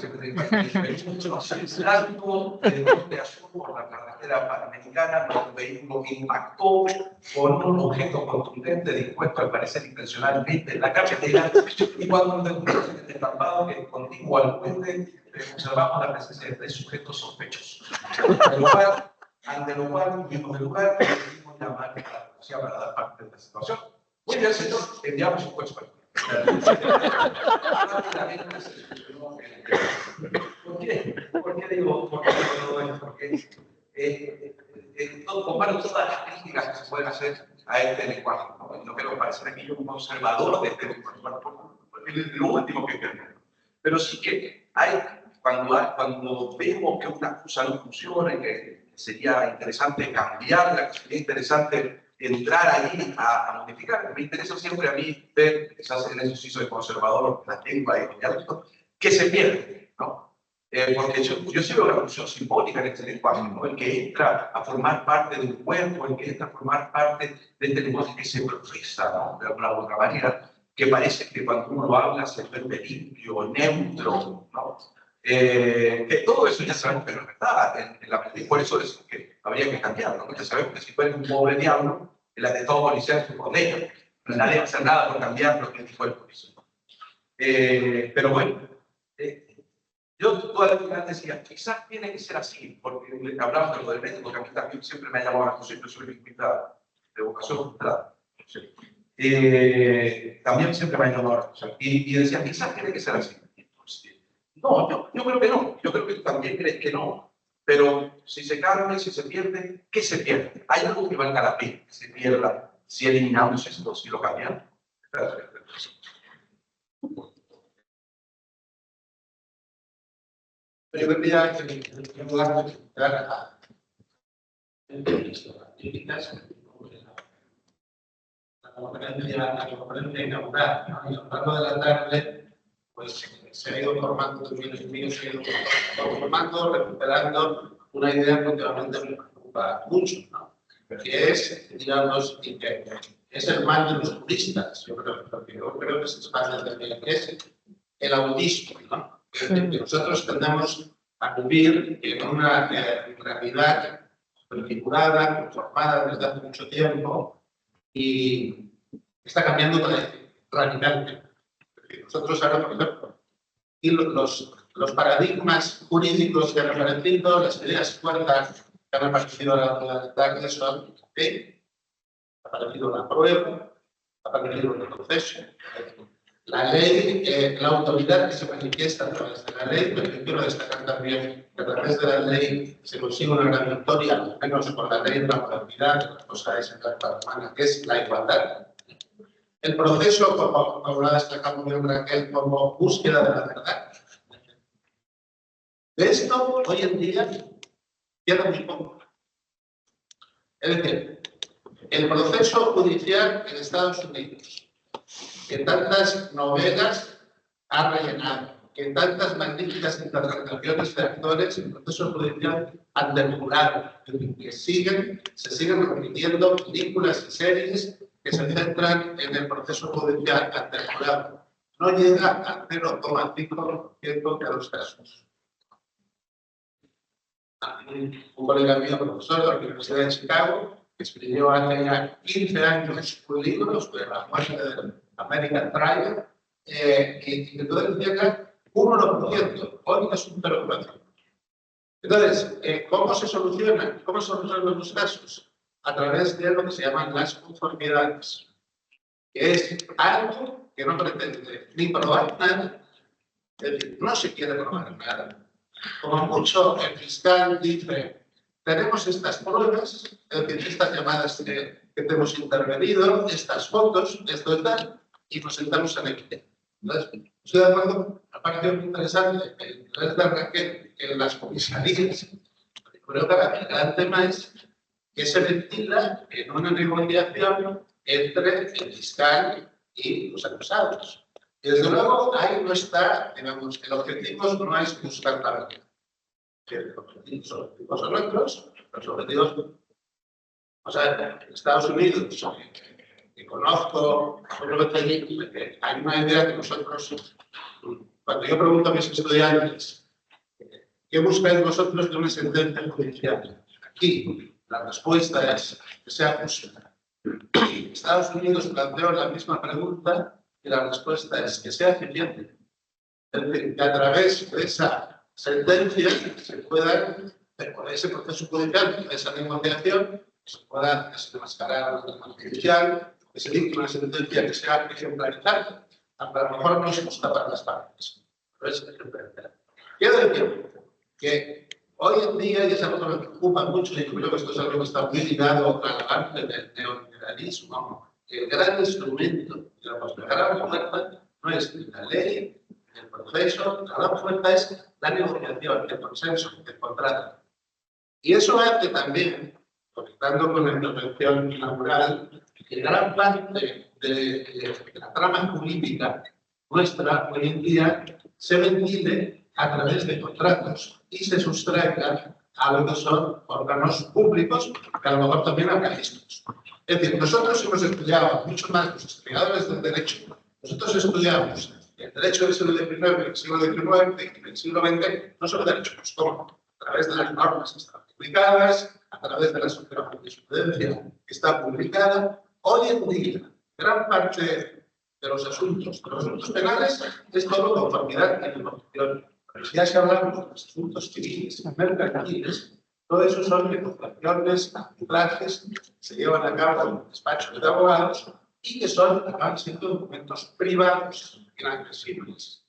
norte a sur por la carretera panamericana, un vehículo que impactó con un objeto contundente dispuesto al parecer intencionalmente en la carretera, y cuando nos detuvimos en el destapado que contiguo al puente, observamos la presencia de tres sujetos sospechosos. Ante lo cual, tuvimos el lugar y decidimos llamar a la policía para dar parte de la situación. Muy bien, señor, enviamos un juez para ¿Por qué? ¿Por qué digo todo esto? Porque comparo todas las críticas que se pueden hacer a este lenguaje. No quiero parecer aquí un conservador de este lenguaje, es lo último que quiero. Pero sí que hay, cuando vemos que una cosa no funciona, que sería interesante cambiarla, que sería interesante entrar ahí a modificar. Me interesa siempre a mí ver, quizás en eso sí soy conservador, la lengua y que se pierde, ¿no? Porque yo sí veo una función simbólica en este lenguaje, ¿no? El que entra a formar parte de un cuerpo, el que entra a formar parte de este lenguaje que se profesa, ¿no? De alguna u otra manera, que parece que cuando uno lo habla se vuelve limpio, neutro, ¿no? Que todo eso ya sabemos que no es verdad, y por eso es que habría que cambiarlo, ¿no? Ya sabemos que si tú eres un pobre diablo, el atentado policial es tu condena, no nadie va a hacer nada por cambiar lo que dijo el policía. Pero bueno, yo toda la vida decía, quizás tiene que ser así, porque hablamos de lo del método, que a mí también siempre me ha llamado la atención, yo soy lingüista de vocación frustrada. También siempre me ha llamado la atención. Y decía, quizás tiene que ser así. No, yo creo que no. Yo creo que tú también crees que no. Pero si se cambia, si se pierde, ¿qué se pierde? ¿Hay algo que valga la pena que se pierda si eliminamos esto, si lo cambiamos? Yo quería en lugar de entrar a críticas, la conferencia inaugural, ¿no? Y a lo largo de la tarde, pues se ha ido formando, recuperando una idea que últimamente me preocupa mucho, ¿no? Que es, digamos, que es el mal de los turistas, yo creo que se expande también, que es el autismo, ¿no? Que nosotros tendemos a vivir en una realidad prefigurada, conformada desde hace mucho tiempo y está cambiando radicalmente. Nosotros ahora, por ejemplo, y los paradigmas jurídicos que han aparecido, las ideas fuerzas que han aparecido a la tarde son ha aparecido la prueba, ha aparecido el proceso, La ley, la autoridad que se manifiesta a través de la ley, pero yo quiero destacar también que a través de la ley se consigue una gran victoria, al menos con la ley de la moralidad, la cosa es en la humana, que es la igualdad. El proceso, como ahora destacamos bien Raquel, como búsqueda de la verdad. De esto, hoy en día, queda muy poco. Es decir, el proceso judicial en Estados Unidos, que tantas novelas ha rellenado, que tantas magníficas interpretaciones de actores en proceso judicial han depurado, que se siguen repitiendo películas y series que se centran en el proceso judicial anterior. No llega al 0,5% de los casos. Un colega mío, profesor de la Universidad de Chicago, que escribió hace ya 15 años un libro sobre la muerte del American Trial, y entonces decía que 1%, hoy es un 0,5%. Entonces, ¿cómo se solucionan los casos? A través de lo que se llaman las conformidades, que es algo que no pretende ni probar nada, es decir, no se quiere probar nada. Como mucho, el fiscal dice, tenemos estas pruebas, es decir, estas llamadas que te hemos intervenido, estas fotos, esto y tal, y nos sentamos en el tema. Entonces, estoy de acuerdo, aparte muy interesante, el interés de Raquel en las comisarías. Creo que el gran tema es que se ventila en una negociación entre el fiscal y los acusados. Y desde luego, ahí no está, digamos, el objetivo no es buscar la verdad. Los objetivos son otros, los objetivos, o sea, en Estados Unidos, que conozco, que hay una idea que nosotros, cuando yo pregunto a mis estudiantes, ¿qué buscáis vosotros de una sentencia judicial? Aquí, la respuesta es que sea justa. Estados Unidos planteó la misma pregunta y la respuesta es que sea eficiente. Es decir, que a través de esa sentencia se pueda, por ese proceso judicial, de esa negociación, se pueda desenmascarar la trama judicial, que se dicte una sentencia que sea ejemplarizante. A lo mejor no es justa para las partes, pero es ejemplarizante. Quiero decir que hoy en día, y es algo que me preocupa mucho, y creo que esto es algo que está muy ligado al avance del neoliberalismo, que el gran instrumento, digamos, la gran fuerza no es la ley, el proceso, la gran fuerza es la negociación, el consenso, el contrato. Y eso hace también, conectando con la intervención laboral, que gran parte de la trama jurídica nuestra hoy en día se ventile a través de contratos y se sustraiga a lo que son órganos públicos, que a lo mejor también organismos. Es decir, nosotros hemos estudiado mucho más, los historiadores del derecho, nosotros estudiamos el derecho del siglo XIX, del siglo XIX y del siglo XX, no solo derechos, como a través de las normas que están publicadas, a través de la jurisprudencia que está publicada. Hoy en día, gran parte de los asuntos penales es todo conformidad y negociación. Pero si ya se hablamos de los asuntos civiles, mercantiles, todo eso son negociaciones, arbitrajes, se llevan a cabo en despachos de abogados y que acaban siendo documentos privados, inaccesibles.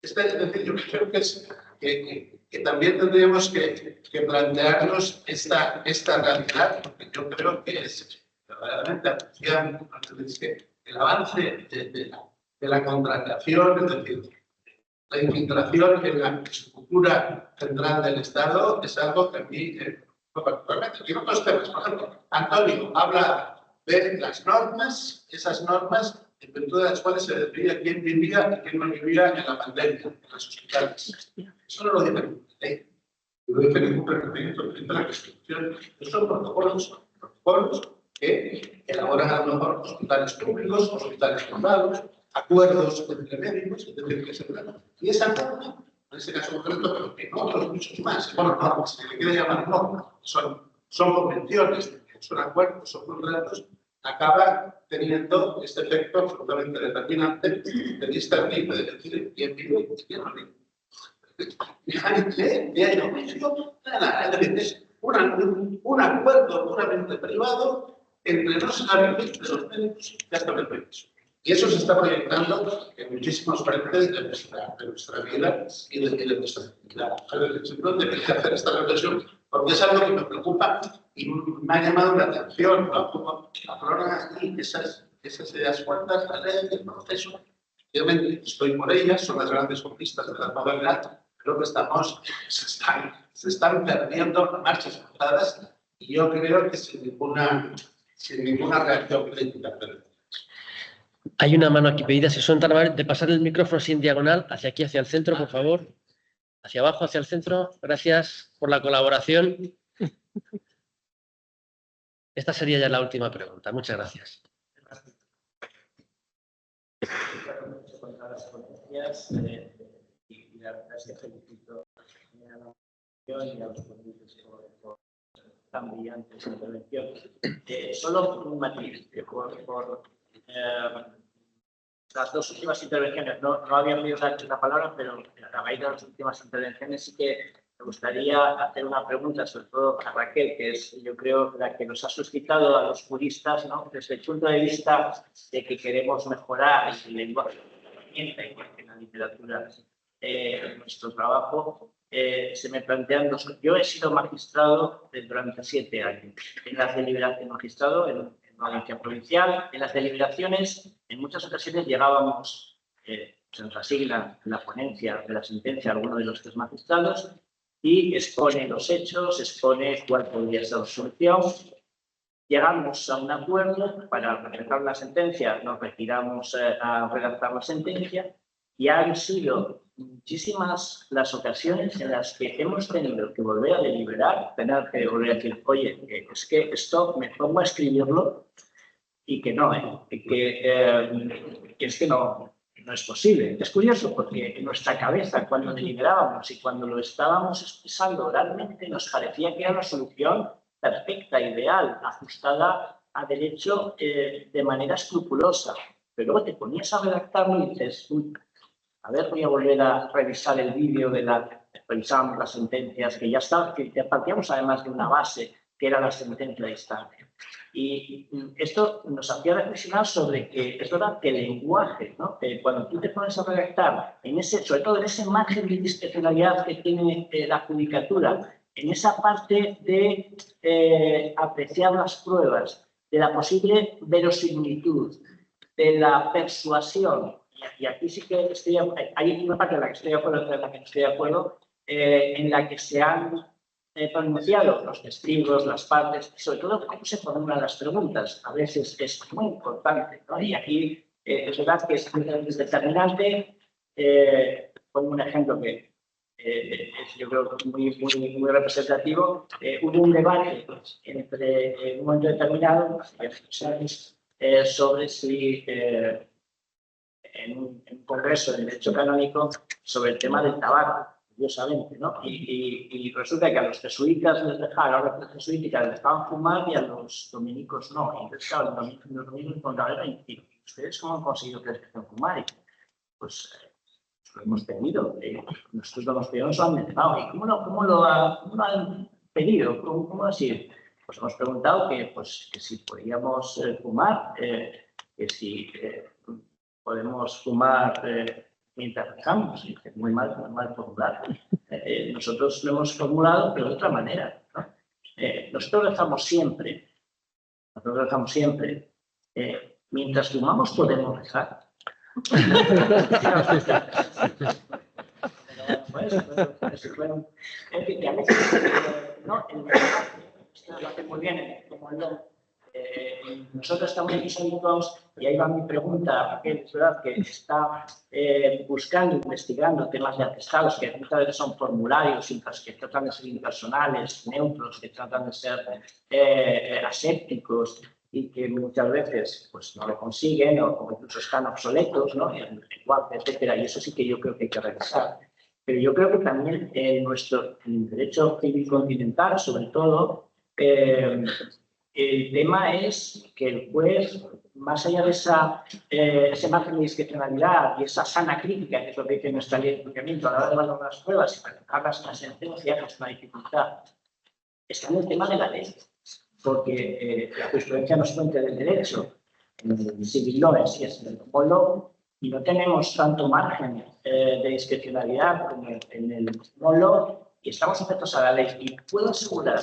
Es decir, yo creo que también tendríamos que plantearnos esta realidad, porque yo creo que es verdaderamente apreciable el avance de la contratación, es decir, la infiltración en la estructura central del Estado es algo que a mí, particularmente, y en otros temas, por ejemplo, Antonio habla de las normas, esas normas en virtud de las cuales se decidía quién vivía y quién no vivía en la pandemia, en los hospitales. Eso no lo dice ninguna ley. No dice ningún reglamento, no dice la Constitución. Esos son protocolos que elaboran a lo mejor hospitales públicos, hospitales privados, acuerdos entre médicos, es decir, que se trata. Y esa norma, en ese caso concreto, pero que en otros muchos más, bueno, normas, se le quiere llamar normas, son convenciones, son acuerdos, son contratos, acaba teniendo este efecto absolutamente determinante de discernir, de decir quién vive y quién no vive. Y hay un juicio, nada, es decir, es un acuerdo puramente privado entre dos áreas de los médicos que hasta el permiso. Y eso se está proyectando en muchísimos frentes de nuestra vida y de nuestra actividad. Simplemente quería hacer esta reflexión porque es algo que me preocupa y me ha llamado la atención, ¿no? Como afloran aquí esas ideas fuertes, la ley, el proceso. Obviamente estoy por ellas, son las grandes conquistas de la modernidad, creo que se están perdiendo marchas forzadas y yo creo que sin ninguna reacción crítica. Hay una mano aquí pedida, si son tan amables, de pasar el micrófono sin diagonal, hacia aquí, hacia el centro, por favor. Hacia abajo, hacia el centro. Gracias por la colaboración. Esta sería ya la última pregunta. Muchas gracias. Y la verdad es que felicito a la y a los ponentes por tan brillantes intervenciones. Solo un matiz, por las dos últimas intervenciones, no había pedido la palabra, pero a raíz de las últimas intervenciones sí que me gustaría hacer una pregunta, sobre todo a Raquel, que es, yo creo, la que nos ha suscitado a los juristas, ¿no? Desde el punto de vista de que queremos mejorar el lenguaje igual que en la literatura, nuestro trabajo, se me plantean dos. Yo he sido magistrado durante 7 años. En las deliberaciones, magistrado en la audiencia provincial. En las deliberaciones, en muchas ocasiones llegábamos, se nos asigna la ponencia de la sentencia a alguno de los 3 magistrados y expone los hechos, expone cuál podría ser la solución. Llegamos a un acuerdo para redactar la sentencia, nos retiramos a redactar la sentencia y han sido muchísimas las ocasiones en las que hemos tenido que volver a deliberar, tener que volver a decir, oye, es que esto me pongo a escribirlo y que no, que es que no es posible. Es curioso porque en nuestra cabeza, cuando deliberábamos y cuando lo estábamos expresando oralmente, nos parecía que era una solución perfecta, ideal, ajustada a derecho de manera escrupulosa. Pero luego te ponías a redactarlo y dices, a ver, voy a volver a revisar el vídeo revisamos las sentencias, que ya está, que partíamos además de una base, que era la sentencia de instancia. Y esto nos hacía reflexionar sobre que es verdad que el lenguaje, ¿no? Cuando tú te pones a redactar, sobre todo en ese margen de discrecionalidad que tiene la judicatura, en esa parte de apreciar las pruebas, de la posible verosimilitud, de la persuasión, y aquí sí que hay una parte en la que estoy de acuerdo, otra en la que no estoy de acuerdo, en la que se han pronunciado los testigos, las partes, y sobre todo cómo se formulan las preguntas. A veces es muy importante, ¿no? Y aquí es verdad que es determinante. Pongo un ejemplo que yo creo que es muy representativo. Hubo un debate en un momento determinado, sobre si en un congreso de derecho canónico sobre el tema del tabaco, curiosamente, ¿no? Y resulta que a los jesuitas les dejaron, a los jesuíticas les dejaban fumar y a los dominicos no. Y entonces, claro, los dominicos preguntaban, ¿y ustedes cómo han conseguido que les dejen fumar? Y, pues lo hemos pedido, nosotros lo hemos pedido, nos lo han mencionado. ¿Y cómo lo han pedido? ¿Cómo así? Pues hemos preguntado que si podíamos fumar, que si podemos fumar mientras dejamos. Muy mal formular. Nosotros lo hemos formulado, pero de otra manera, ¿no? Nosotros dejamos siempre, mientras fumamos podemos dejar. Esto lo hace muy bien como nosotros estamos aquí solitos y ahí va mi pregunta, que es verdad que está buscando, investigando temas de atestados que muchas veces son formularios que tratan de ser impersonales, neutros, que tratan de ser asépticos y que muchas veces pues, no lo consiguen o incluso están obsoletos, ¿no? En lenguaje, etcétera, y eso sí que yo creo que hay que revisar. Pero yo creo que también en nuestro derecho civil continental, sobre todo, el tema es que el juez, más allá de ese margen de discrecionalidad y esa sana crítica, que es lo que dice nuestra ley de enjuiciamiento a la hora de valorar las pruebas y manejarlas en la sentencia, que es una dificultad, está en el tema de la ley. Porque la jurisprudencia nos cuenta del derecho el civil law en sí, es el common law, y no tenemos tanto margen de discrecionalidad como en el common law, y estamos sujetos a la ley. Y puedo asegurar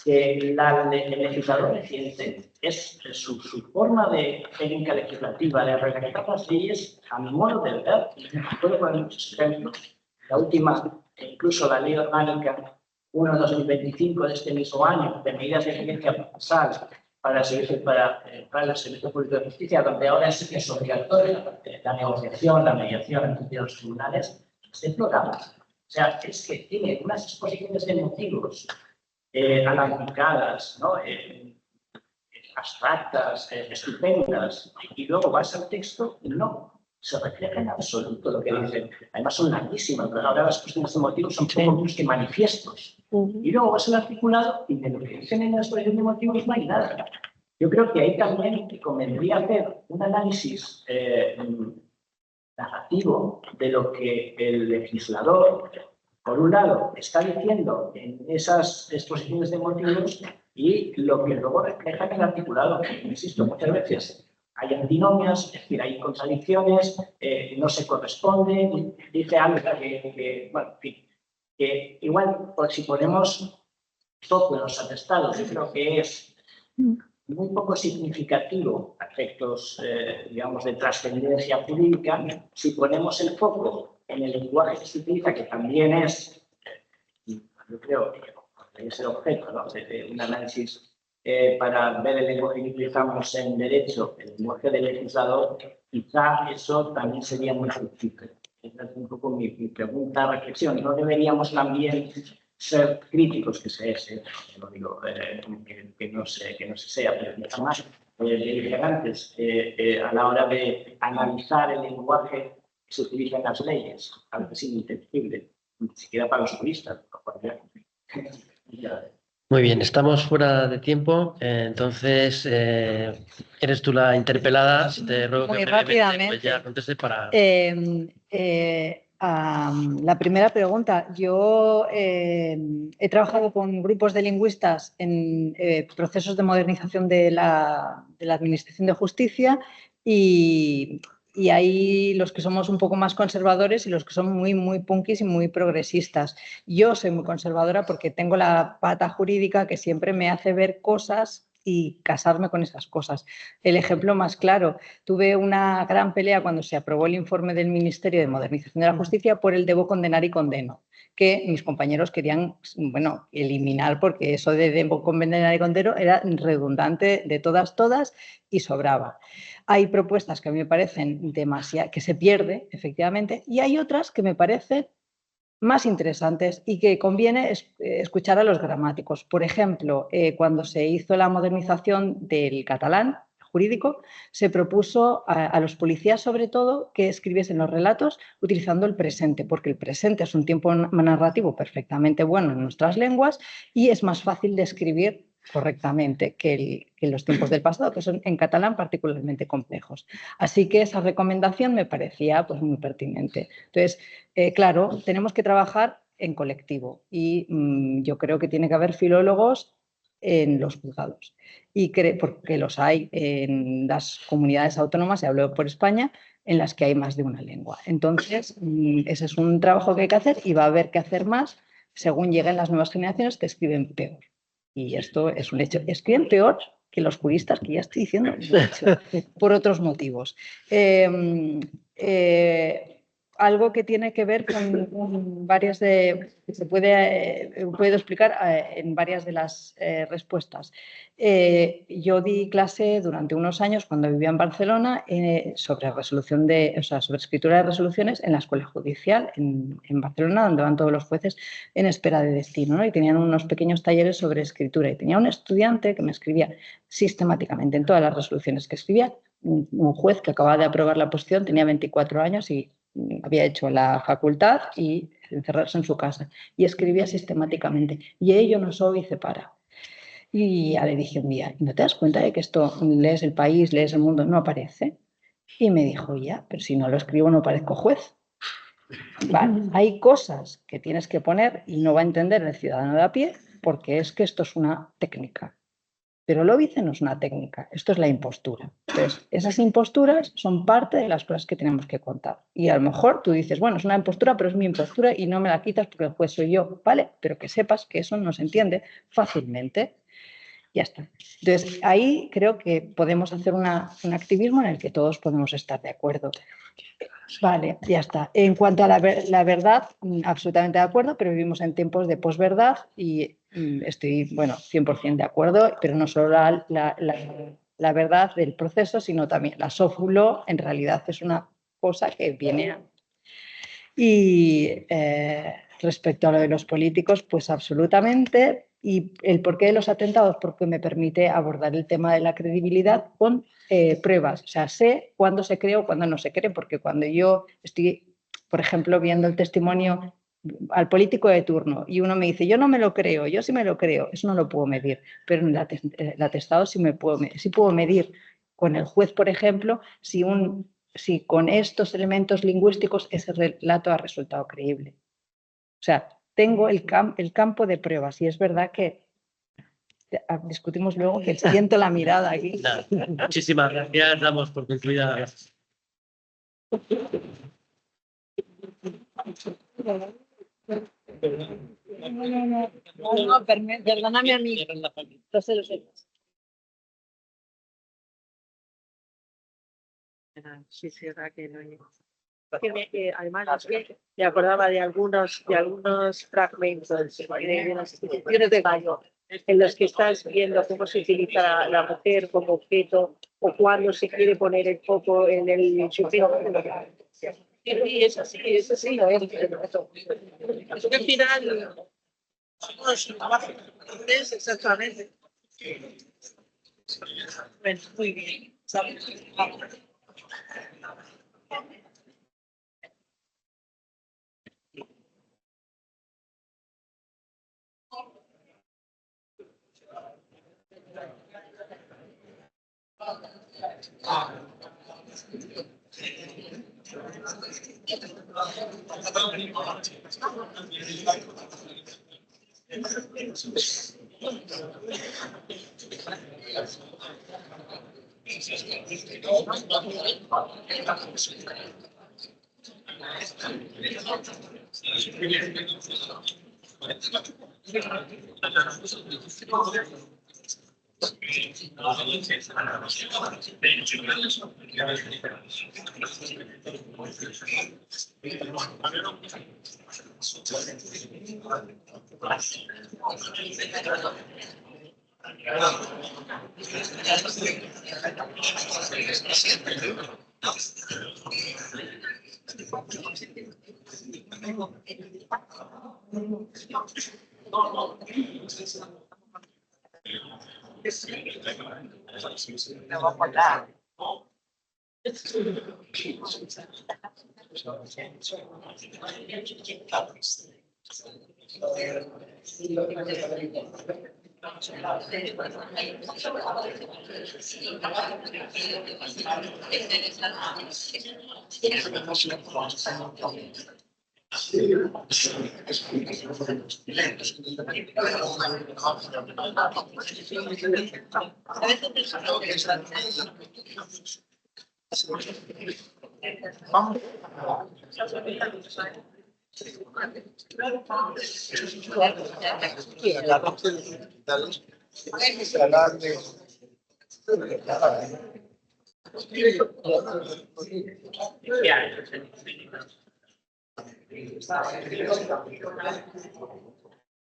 que el legislador reciente es su forma de técnica legislativa, de redactar las leyes, a mi modo de ver, y puedo poner muchos ejemplos. La última, incluso la ley orgánica 1/2025 de este mismo año, de medidas de eficiencia procesal para el Servicio Público de Justicia, donde ahora es obligatoria la negociación, la mediación entre los tribunales, es deplorable. O sea, es que tiene unas exposiciones de motivos alambicadas, ¿no? Abstractas, estupendas, y luego vas al texto y no se refleja en absoluto lo que dicen. Además son larguísimas, pero ahora las cuestiones de motivos son poco más que manifiestos. Y luego vas al articulado y de lo que dicen en la exposición de motivos no hay nada. Yo creo que ahí también convendría hacer un análisis narrativo de lo que el legislador, por un lado, está diciendo en esas exposiciones de motivos y lo que luego refleja en el articulado. Insisto, muchas veces hay antinomias, es decir, hay contradicciones, no se corresponde, dice algo bueno, en fin, que igual, si ponemos todo en los atestados, yo creo que es muy poco significativo a efectos, digamos, de trascendencia jurídica. Si ponemos el foco en el lenguaje que se utiliza, que también es, yo creo que es el objeto, ¿no?, de un análisis para ver el lenguaje que utilizamos en derecho, el lenguaje del legislador, quizá eso también sería muy fructífero. Esa es un poco mi pregunta, reflexión. ¿No deberíamos también ser críticos, que se es, no digo que no se sea, pero quizá más beligerantes a la hora de analizar el lenguaje que se utiliza en las leyes? A veces es ininteligible, ni siquiera para los juristas. Muy bien, estamos fuera de tiempo, entonces eres tú la interpelada. Si te ruego Muy que brevemente, rápidamente. pues ya conteste para... La primera pregunta. Yo he trabajado con grupos de lingüistas en procesos de modernización de la Administración de Justicia y hay los que somos un poco más conservadores y los que son muy, muy punkis y muy progresistas. Yo soy muy conservadora porque tengo la pata jurídica que siempre me hace ver cosas y casarme con esas cosas. El ejemplo más claro, tuve una gran pelea cuando se aprobó el informe del Ministerio de Modernización de la Justicia por el debo condenar y condeno, que mis compañeros querían, bueno, eliminar, porque eso de debo condenar y condeno era redundante de todas y sobraba. Hay propuestas que a mí me parecen demasiado, que se pierde, efectivamente, y hay otras que me parecen más interesantes y que conviene escuchar a los gramáticos. Por ejemplo, cuando se hizo la modernización del catalán jurídico, se propuso a los policías, sobre todo, que escribiesen los relatos utilizando el presente, porque el presente es un tiempo narrativo perfectamente bueno en nuestras lenguas y es más fácil de escribir correctamente que los tiempos del pasado, que son en catalán particularmente complejos. Así que esa recomendación me parecía pues, muy pertinente. Entonces, claro, tenemos que trabajar en colectivo y yo creo que tiene que haber filólogos en los juzgados, porque los hay en las comunidades autónomas, y hablo por España, en las que hay más de una lengua. Entonces, ese es un trabajo que hay que hacer y va a haber que hacer más según lleguen las nuevas generaciones que escriben peor. Y esto es un hecho. Escriben peor que los juristas, que ya estoy diciendo, por otros motivos. Algo que tiene que ver con varias que se puedo explicar en varias de las respuestas. Yo di clase durante unos años cuando vivía en Barcelona sobre sobre escritura de resoluciones en la Escuela Judicial en Barcelona, donde van todos los jueces en espera de destino, ¿no? Y tenían unos pequeños talleres sobre escritura y tenía un estudiante que me escribía sistemáticamente en todas las resoluciones que escribía. Un juez que acababa de aprobar la oposición, tenía 24 años y había hecho la facultad y encerrarse en su casa y escribía sistemáticamente y ello no soy y separa. Y ya le dije un día, ¿no te das cuenta de que esto lees El País, lees El Mundo, no aparece? Y me dijo, ya, pero si no lo escribo no parezco juez. Vale, hay cosas que tienes que poner y no va a entender el ciudadano de a pie porque es que esto es una técnica. Pero lobbying no es una técnica, esto es la impostura. Entonces, esas imposturas son parte de las cosas que tenemos que contar. Y a lo mejor tú dices, bueno, es una impostura, pero es mi impostura y no me la quitas porque el juez soy yo, ¿vale? Pero que sepas que eso no se entiende fácilmente. Ya está. Entonces, ahí creo que podemos hacer un activismo en el que todos podemos estar de acuerdo. Vale, ya está. En cuanto a la verdad, absolutamente de acuerdo, pero vivimos en tiempos de posverdad y estoy, bueno, 100% de acuerdo, pero no solo la verdad del proceso, sino también la soft law, en realidad es una cosa que viene a... Y respecto a lo de los políticos, pues absolutamente. Y el porqué de los atentados, porque me permite abordar el tema de la credibilidad con pruebas. O sea, sé cuándo se cree o cuándo no se cree, porque cuando yo estoy, por ejemplo, viendo el testimonio al político de turno y uno me dice, yo no me lo creo, yo sí me lo creo, eso no lo puedo medir. Pero en el atestado sí puedo medir con el juez, por ejemplo, si con estos elementos lingüísticos ese relato ha resultado creíble. O sea, tengo el campo de pruebas y es verdad que discutimos luego que siento la mirada aquí. Muchísimas gracias, damos por concluida. No, perdóname a mí. Lo sé. Sí, Raquel, oye. Además, me acordaba de algunos fragmentos de las instituciones de Gallo en los que estás viendo cómo se utiliza la mujer como objeto o cuando se quiere poner el foco en el sufrimiento. Y es así, lo es. Es que al final somos exactamente. Bueno, muy bien.